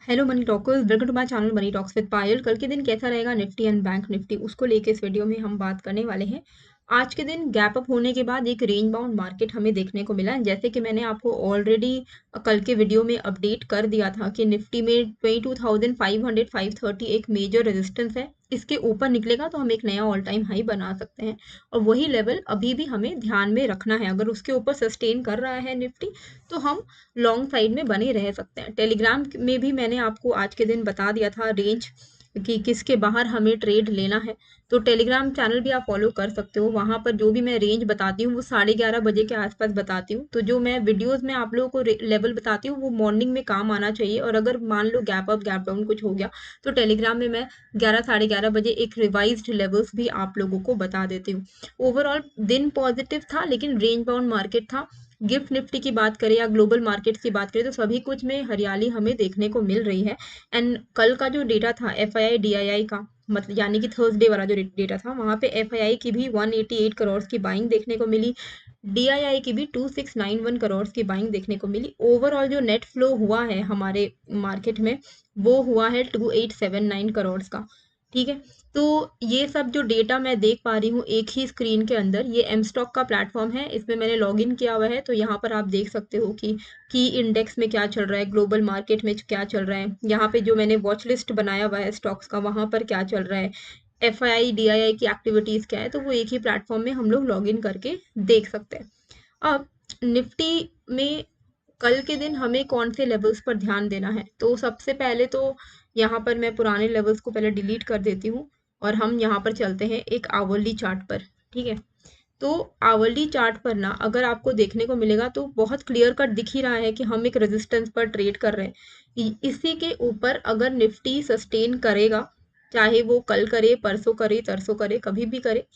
Hello money talkers, welcome to my channel money talks with Payal. कल के दिन कैसा रहेगा निफ्टी एंड बैंक निफ्टी, उसको लेके इस वीडियो में हम बात करने वाले हैं। आज के दिन गैप अप होने के बाद एक रेंज बाउंड मार्केट हमें देखने को मिला है। जैसे कि मैंने आपको ऑलरेडी कल के वीडियो में अपडेट कर दिया था कि निफ्टी में 22,500 530 एक मेजर रेजिस्टेंस है। इसके ऊपर निकलेगा तो हम एक नया ऑल टाइम हाई बना सकते हैं और वही लेवल अभी भी हमें ध्यान में रखना है। अगर उसके ऊपर सस्टेन कर रहा है निफ्टी तो हम लॉन्ग साइड में बने रह सकते हैं। टेलीग्राम में भी मैंने आपको आज के दिन बता दिया था रेंज कि किसके बाहर हमें ट्रेड लेना है। तो टेलीग्राम चैनल भी आप फॉलो कर सकते हो। वहां पर जो भी मैं रेंज बताती हूँ वो 11:30 बजे के आसपास बताती हूँ। तो जो मैं वीडियोस में आप लोगों को लेवल बताती हूँ वो मॉर्निंग में काम आना चाहिए। और अगर मान लो गैप अप गैप डाउन कुछ हो गया तो टेलीग्राम में मैं 11 साढ़े 11 बजे एक रिवाइज्ड लेवल्स भी आप लोगों को बता देती हूँ। ओवरऑल दिन पॉजिटिव था लेकिन रेंज बाउंड मार्केट था। गिफ्ट निफ्टी की बात करें या ग्लोबल मार्केट्स की बात करें तो सभी कुछ में हरियाली हमें देखने को मिल रही है। एंड कल का जो डेटा था एफआईआई डीआईआई का, मतलब यानी कि थर्सडे वाला जो डेटा था, वहां पे एफआईआई की भी 188 करोड़ की बाइंग देखने को मिली। डीआईआई की भी 2691 करोड़ की बाइंग देखने को मिली। ओवरऑल जो नेट फ्लो हुआ है हमारे मार्केट में वो हुआ है 2879 करोड़ का। ठीक है, तो ये सब जो डेटा मैं देख पा रही हूँ एक ही स्क्रीन के अंदर, ये एम स्टॉक का प्लेटफॉर्म है, इसमें मैंने लॉग इन किया हुआ है। तो यहाँ पर आप देख सकते हो कि की इंडेक्स में क्या चल रहा है, ग्लोबल मार्केट में क्या चल रहा है, यहाँ पे जो मैंने वॉच लिस्ट बनाया हुआ है स्टॉक्स का वहां पर क्या चल रहा है, एफ आई डी आई आई की एक्टिविटीज क्या है, तो वो एक ही प्लेटफॉर्म में हम लोग लॉग इन करके देख सकते हैं। अब निफ्टी में कल के दिन हमें कौन से लेवल्स पर ध्यान देना है, तो सबसे पहले तो यहाँ पर मैं पुराने लेवल्स को पहले डिलीट कर देती हूँ और हम यहाँ पर चलते हैं एक आवरली चार्ट पर। ठीक है, तो आवरली चार्ट पर ना अगर आपको देखने को मिलेगा तो बहुत क्लियर कट दिख ही रहा है कि हम एक रेजिस्टेंस पर ट्रेड कर रहे हैं। इसी के ऊपर अगर निफ्टी सस्टेन करेगा, चाहे वो कल करे, परसों करे, तरसों करे, कभी भी करे,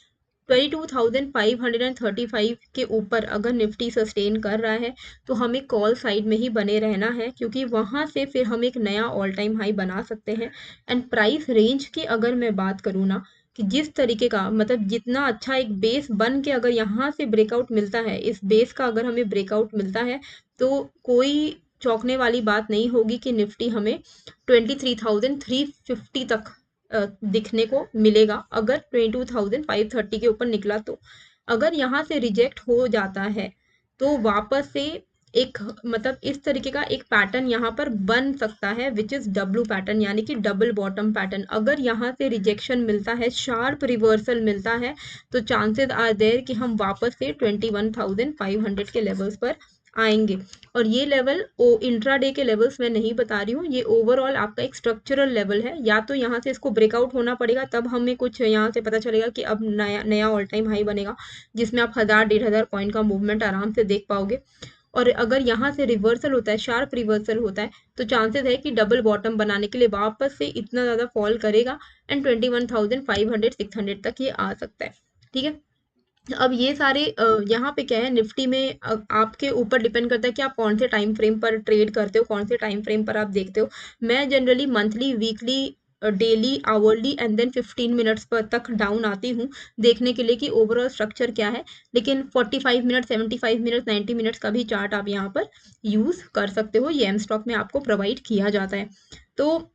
22,535 के ऊपर अगर निफ्टी सस्टेन कर रहा है तो हमें कॉल साइड में ही बने रहना है, क्योंकि वहां से फिर हम एक नया ऑल टाइम हाई बना सकते हैं। एंड प्राइस रेंज की अगर मैं बात करूँ ना, कि जिस तरीके का, मतलब जितना अच्छा एक बेस बन के अगर यहाँ से ब्रेकआउट मिलता है, इस बेस का अगर हमें ब्रेकआउट मिलता है तो कोई चौंकने वाली बात नहीं होगी कि निफ्टी हमें 23,350 तक दिखने को मिलेगा अगर 22,530 के ऊपर निकला तो। अगर यहाँ से रिजेक्ट हो जाता है तो वापस से एक, मतलब इस तरीके का एक पैटर्न यहाँ पर बन सकता है विच इज डब्ल्यू पैटर्न, यानी कि डबल बॉटम पैटर्न। अगर यहाँ से रिजेक्शन मिलता है, शार्प रिवर्सल मिलता है, तो चांसेस आर देयर कि हम वापस से 21,500 के लेवल्स पर आएंगे। और ये लेवल इंट्राडे के लेवल्स मैं नहीं बता रही हूँ, ये ओवरऑल आपका एक स्ट्रक्चरल लेवल है। या तो यहाँ से इसको ब्रेकआउट होना पड़ेगा तब हमें कुछ यहाँ से पता चलेगा कि अब नया नया ऑल टाइम हाई बनेगा जिसमें आप 1000 1500 पॉइंट का मूवमेंट आराम से देख पाओगे। और अगर यहाँ से रिवर्सल होता है, शार्प रिवर्सल होता है, तो चांसेस है कि डबल बॉटम बनाने के लिए वापस से इतना ज्यादा फॉल करेगा एंड 21,500 600 तक ये आ सकता है। ठीक है, अब ये सारे यहाँ पे क्या है निफ्टी में, आपके ऊपर डिपेंड करता है कि आप कौन से टाइम फ्रेम पर ट्रेड करते हो, कौन से टाइम फ्रेम पर आप देखते हो। मैं generally monthly, weekly, daily, hourly and then 15 minutes पर तक डाउन आती हूँ देखने के लिए कि ओवरऑल स्ट्रक्चर क्या है। लेकिन 45 मिनट, 75 मिनट, 90 मिनट्स का भी चार्ट आप यहाँ पर यूज कर सकते हो, ये एम स्टॉक में आपको प्रोवाइड किया जाता है। तो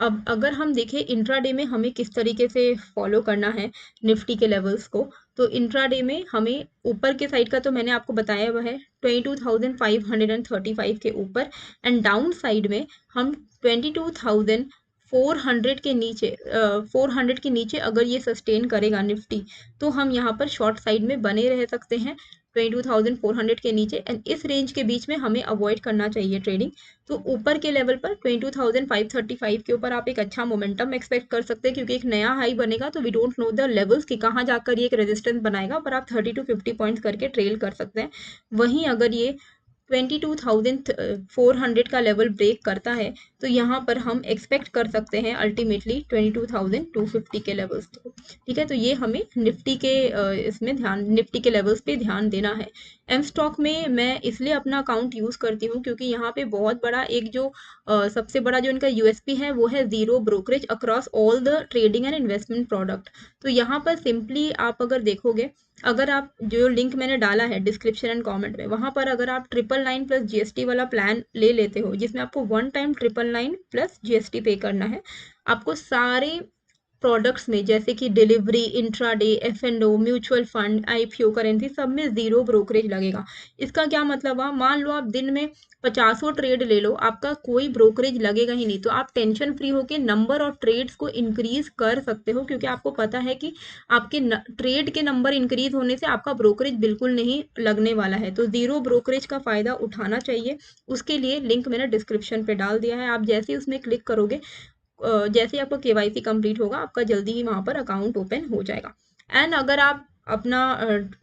अब अगर हम देखें इंट्राडे में हमें किस तरीके से फॉलो करना है निफ्टी के लेवल्स को, तो इंट्राडे में हमें ऊपर के साइड का तो मैंने आपको बताया हुआ है 22,535 के ऊपर, एंड डाउन साइड में हम 22,400 के नीचे, 400 के नीचे अगर ये सस्टेन करेगा निफ्टी तो हम यहाँ पर शॉर्ट साइड में बने रह सकते हैं 22,400 के नीचे। एंड इस रेंज के बीच में हमें अवॉइड करना चाहिए ट्रेडिंग। तो ऊपर के लेवल पर 22,535 के ऊपर आप एक अच्छा मोमेंटम एक्सपेक्ट कर सकते हैं, क्योंकि एक नया हाई बनेगा तो we don't know the levels कि कहाँ जाकर ये एक रेजिस्टेंस बनाएगा, पर आप 30 to 50 पॉइंट्स करके ट्रेल कर सकते हैं। वहीं अगर ये 22,400 का लेवल ब्रेक करता है तो यहाँ पर हम एक्सपेक्ट कर सकते हैं अल्टीमेटली 22,250 के लेवल्स को। ठीक है, तो ये हमें निफ्टी के इसमें ध्यान, निफ्टी के लेवल्स पे ध्यान देना है। एम स्टॉक में मैं इसलिए अपना अकाउंट यूज करती हूँ क्योंकि यहाँ पे बहुत बड़ा एक जो सबसे बड़ा जो इनका यूएसपी है वो है zero brokerage across all the trading and investment product. तो यहाँ पर सिंपली आप अगर देखोगे, अगर आप जो लिंक मैंने डाला है डिस्क्रिप्शन एंड कमेंट में, वहां पर अगर आप 999 प्लस जीएसटी वाला प्लान ले लेते हो जिसमें आपको वन टाइम 999 प्लस GST पे करना है। आपको सारे प्रोडक्ट्स में जैसे कि delivery, intraday, F&O, mutual fund, IPO, currency, सब में ज़ीरो ब्रोकरेज लगेगा। इसका क्या मतलब हुआ, मान लो आप दिन में 50 ट्रेड ले लो, आपका कोई ब्रोकरेज लगेगा ही नहीं। तो आप टेंशन फ्री होकर नंबर ऑफ ट्रेड्स को इंक्रीज कर सकते हो, क्योंकि आपको पता है कि आपके ट्रेड के नंबर इंक्रीज होने से आपका ब्रोकरेज बिल्कुल नहीं लगने वाला है। तो ज़ीरो ब्रोकरेज का फ़ायदा उठाना चाहिए। उसके लिए लिंक मैंने डिस्क्रिप्शन पे डाल दिया है। आप जैसे ही उसमें क्लिक करोगे, जैसे ही आपका KYC कंप्लीट होगा, आपका जल्दी ही वहाँ पर अकाउंट ओपन हो जाएगा। एंड अगर आप अपना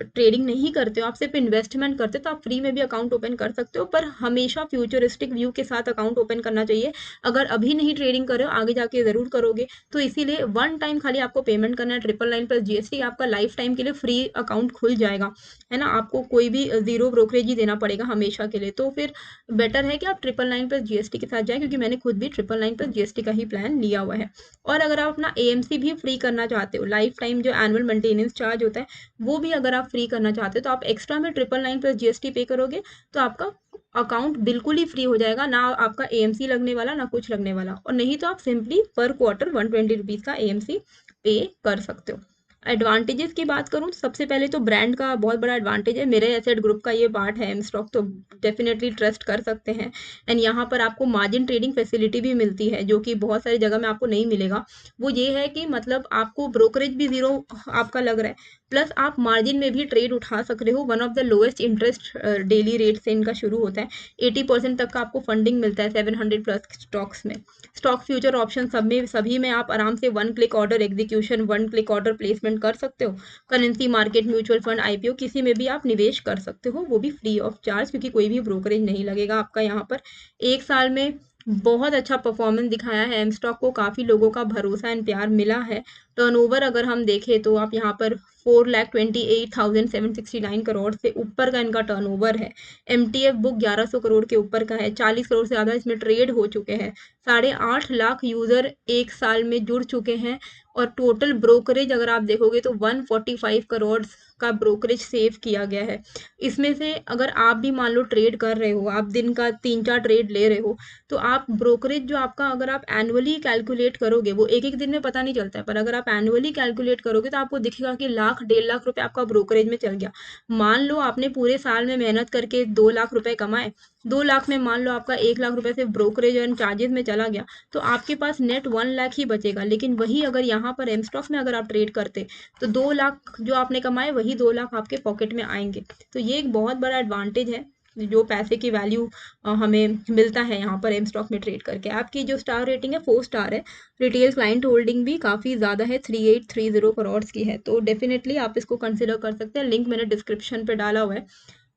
ट्रेडिंग नहीं करते हो, आप सिर्फ इन्वेस्टमेंट करते हो, तो आप फ्री में भी अकाउंट ओपन कर सकते हो, पर हमेशा फ्यूचरिस्टिक व्यू के साथ अकाउंट ओपन करना चाहिए। अगर अभी नहीं ट्रेडिंग कर रहे हो, आगे जाके ज़रूर करोगे, तो इसीलिए वन टाइम खाली आपको पेमेंट करना है 999 प्लस GST, आपका लाइफ टाइम के लिए फ्री अकाउंट खुल जाएगा, है ना। आपको कोई भी ज़ीरो ब्रोकरेज ही देना पड़ेगा हमेशा के लिए। तो फिर बेटर है कि आप 999 प्लस GST के साथ जाएं, क्योंकि मैंने खुद भी 999 प्लस GST का ही प्लान लिया हुआ है। और अगर आप अपना AMC भी फ्री करना चाहते हो, लाइफ टाइम जो एनुअल मेंटेनेंस चार्ज होता है वो भी अगर आप फ्री करना चाहते हो, तो आप एक्स्ट्रा में 999 प्लस GST पे करोगे, तो आपका अकाउंट बिल्कुल ही फ्री हो जाएगा। ना आपका AMC लगने वाला, ना कुछ लगने वाला। और नहीं तो आप सिंपली पर क्वार्टर 120 रुपीज़ का AMC पे कर सकते हो। एडवांटेजेस की बात करूं, सबसे पहले तो ब्रांड का बहुत बड़ा एडवांटेज है। मेरे एसेट ग्रुप का ये पार्ट है एमस्टॉक, तो डेफिनेटली ट्रस्ट कर सकते हैं। एंड यहाँ पर आपको मार्जिन ट्रेडिंग फैसिलिटी भी मिलती है, जो कि बहुत सारी जगह में आपको नहीं मिलेगा। वो ये है कि मतलब आपको ब्रोकरेज भी ज़ीरो आपका लग रहा है, प्लस आप मार्जिन में भी ट्रेड उठा सकते हो। One of the lowest interest daily rate से इनका शुरू होता है। 80% तक का आपको फंडिंग मिलता है 700 प्लस स्टॉक्स में। स्टॉक, फ्यूचर, ऑप्शन सब में सभी में आप आराम से 1 click order execution, 1 click order placement कर सकते हो। Currency market, mutual fund, IPO किसी में भी आप निवेश कर सकते हो, वो भी फ्री ऑफ चार्ज, क्योंकि कोई भी ब्रोकरेज नहीं लगेगा आपका। यहाँ पर एक साल में बहुत अच्छा परफॉर्मेंस दिखाया है एमस्टॉक को, काफ़ी लोगों का भरोसा एंड प्यार मिला है। टर्नओवर अगर हम देखें तो आप यहाँ पर 4,28,769 करोड़ से ऊपर का इनका टर्नओवर है। MTF बुक 1100 करोड़ के ऊपर का है। 40 करोड़ से ज़्यादा इसमें ट्रेड हो चुके हैं। 8.5 लाख यूज़र एक साल में जुड़ चुके हैं। और टोटल ब्रोकरेज अगर आप देखोगे तो 145 करोड़ का ब्रोकरेज सेव किया गया है। इसमें से अगर आप भी मान लो ट्रेड कर रहे हो, आप दिन का 3-4 ट्रेड ले रहे हो, तो आप ब्रोकरेज जो आपका अगर आप एनुअली कैलकुलेट करोगे, वो एक एक दिन में पता नहीं चलता है, पर अगर आप एनुअली कैलकुलेट करोगे तो आपको दिखेगा कि 1,00,000-1.5 लाख रुपए आपका ब्रोकरेज में चल गया। मान लो आपने पूरे साल में मेहनत करके 2 लाख रुपए कमाए, 2 लाख में मान लो आपका 1 लाख रुपए से ब्रोकरेज एंड चार्जेस में चला गया, तो आपके पास नेट 1 लाख ही बचेगा। लेकिन वही अगर यहाँ पर एमस्टॉक्स में अगर आप ट्रेड करते, तो 2 लाख जो आपने कमाए, वही 2 लाख आपके पॉकेट में आएंगे। तो ये एक बहुत बड़ा एडवांटेज है, जो पैसे की वैल्यू हमें मिलता है यहाँ पर एमस्टॉक में ट्रेड करके। आपकी जो स्टार रेटिंग है 4 स्टार है। रिटेल क्लाइंट होल्डिंग भी काफ़ी ज़्यादा है, 3830 करोड़ की है। तो डेफिनेटली आप इसको कंसिडर कर सकते हैं। लिंक मैंने डिस्क्रिप्शन पे डाला हुआ है।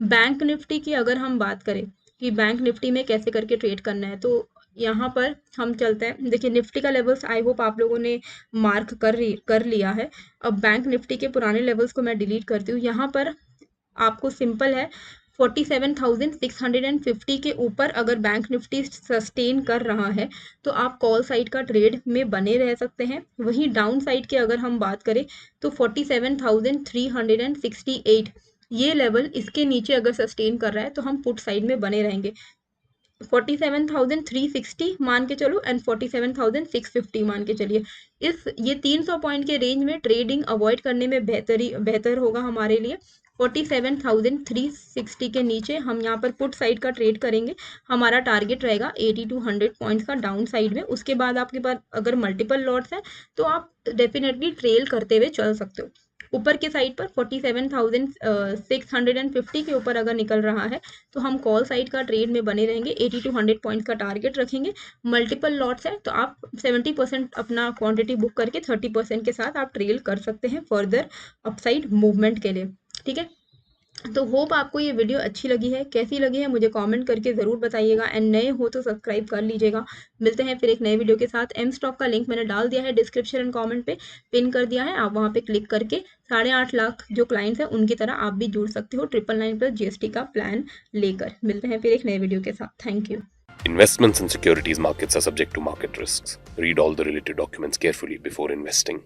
बैंक निफ्टी की अगर हम बात करें कि बैंक निफ्टी में कैसे करके ट्रेड करना है, तो यहाँ पर हम चलते हैं। देखिए निफ्टी का लेवल्स आई होप आप लोगों ने मार्क कर लिया है। अब बैंक निफ्टी के पुराने लेवल्स को मैं डिलीट करती हूँ। यहाँ पर आपको सिंपल है, 47,650 के ऊपर अगर बैंक निफ्टी सस्टेन कर रहा है, तो आप कॉल साइड का ट्रेड में बने रह सकते हैं। वहीं डाउन साइड की अगर हम बात करें तो 47,368 ये लेवल, इसके नीचे अगर सस्टेन कर रहा है तो हम पुट साइड में बने रहेंगे। 47,360 मान के चलो एंड 47,650 मान के चलिए। ये 300 पॉइंट के रेंज में ट्रेडिंग अवॉइड करने में बेहतर होगा हमारे लिए। 47,360 के नीचे हम यहाँ पर पुट साइड का ट्रेड करेंगे। हमारा टारगेट रहेगा 80 to 100 पॉइंट्स का डाउन साइड में। उसके बाद आपके पास अगर मल्टीपल लॉट्स हैं तो आप डेफिनेटली ट्रेल करते हुए चल सकते हो। ऊपर के साइड पर 47,650 के ऊपर अगर निकल रहा है तो हम कॉल साइड का ट्रेड में बने रहेंगे। 80 to 100 पॉइंट्स का टारगेट रखेंगे। मल्टीपल लॉट्स है तो आप 70% अपना क्वांटिटी बुक करके 30% के साथ आप ट्रेल कर सकते हैं फर्दर अपसाइड मूवमेंट के लिए। ठीक है, तो होप आपको ये वीडियो अच्छी लगी है। कैसी लगी है मुझे कमेंट करके ज़रूर बताइएगा। एंड नए हो तो सब्सक्राइब कर लीजिएगा। मिलते हैं फिर एक नए वीडियो के साथ। एमस्टॉक का लिंक मैंने डाल दिया है डिस्क्रिप्शन एंड कमेंट पे पिन कर दिया है। आप वहाँ पे क्लिक करके 8.5 लाख जो क्लाइंट्स हैं उनकी तरह आप भी जुड़ सकते हो 999 प्लस GST का प्लान लेकर। मिलते हैं फिर एक नए वीडियो के साथ। Thank you. Investments in securities markets are subject to market risks. Read all the related documents carefully before investing.